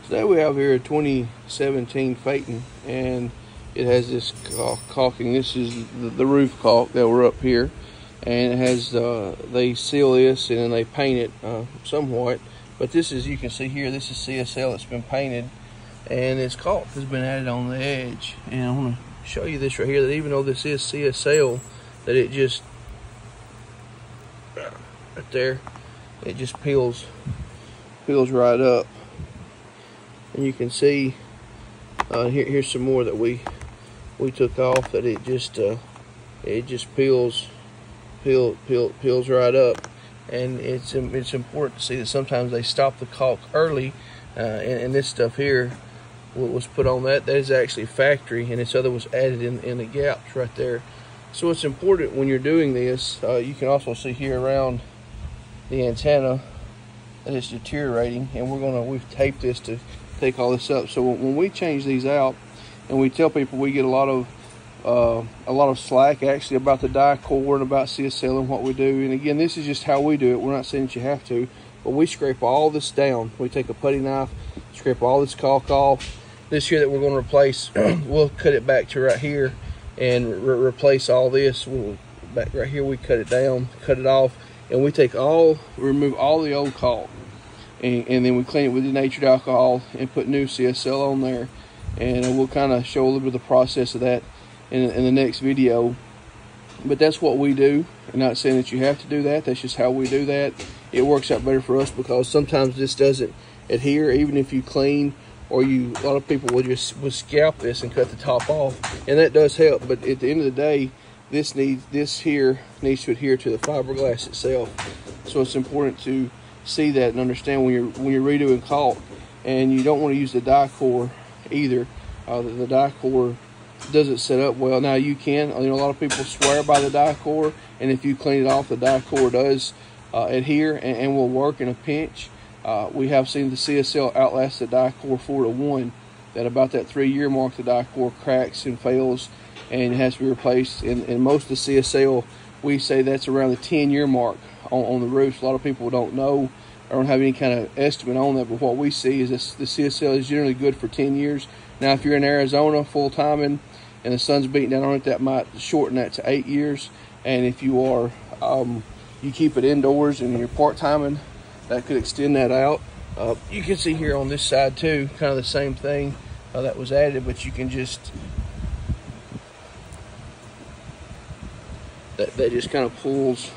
Today we have here a 2017 Phaeton, and it has this caulking. This is the roof caulk that were up here, and it has they seal this and then they paint it somewhat. But this is, you can see here, this is CSL that's been painted, and this caulk has been added on the edge. And I want to show you this right here, that even though this is CSL, that it just right there, it just peels right up. And you can see here's some more that we took off, that it just peels right up. And it's important to see that sometimes they stop the caulk early, and this stuff here was put on that is actually factory, and this other was added in the gaps right there. So it's important when you're doing this. You can also see here around the antenna that it's deteriorating, and we've taped this to take all this up. So when we change these out, and we tell people, we get a lot of slack actually about the die core and about CSL and what we do. And again, this is just how we do it. We're not saying that you have to, but we scrape all this down. We take a putty knife, scrape all this caulk off. This here that we're going to replace, we'll cut it back to right here and replace all this. Back right here, we cut it down, cut it off, and we remove all the old caulk. And then we clean it with denatured alcohol and put new CSL on there. And we'll kind of show a little bit of the process of that in the next video. But that's what we do. I'm not saying that you have to do that. That's just how we do that. It works out better for us because sometimes this doesn't adhere, even if you clean, or a lot of people will scalp this and cut the top off, and that does help. But at the end of the day, this here needs to adhere to the fiberglass itself. So it's important to see that and understand when you're redoing caulk. And you don't want to use the die core either. The die core doesn't set up well. Now you can, a lot of people swear by the die core, and if you clean it off, the die core does adhere and will work in a pinch. We have seen the CSL outlast the die core 4 to 1. That about that 3-year mark, the die core cracks and fails, and it has to be replaced. And most of the CSL, we say that's around the 10-year mark on the roofs. A lot of people don't know or don't have any kind of estimate on that, but what we see is the CSL is generally good for 10 years. Now, if you're in Arizona full-timing and the sun's beating down on it, that might shorten that to 8 years. And if you are, you keep it indoors and you're part-timing, that could extend that out. You can see here on this side too, kind of the same thing that was added, but you can just, that just kind of pulls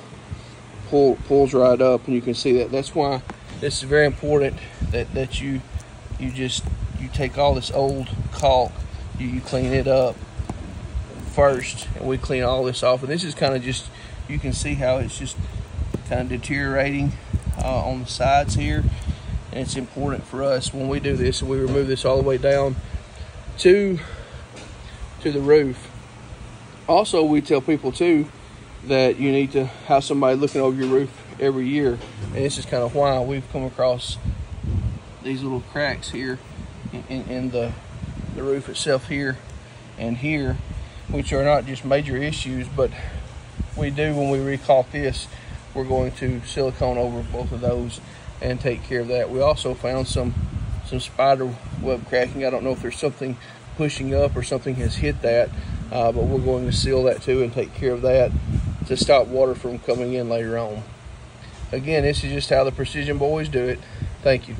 right up, and you can see that. That's why this is very important that you take all this old caulk, you clean it up first, and we clean all this off. And this is kind of just, you can see how it's just kind of deteriorating on the sides here. And it's important for us when we do this and we remove this all the way down to the roof. Also, we tell people too that you need to have somebody looking over your roof every year. And this is kind of why we've come across these little cracks here in the roof itself here and here, which are not just major issues, but we do, when we recaulk this, we're going to silicone over both of those and take care of that. We also found some spider web cracking. I don't know if there's something pushing up or something has hit that, but we're going to seal that too and take care of that to stop water from coming in later on. Again, this is just how the Precision Boys do it. Thank you.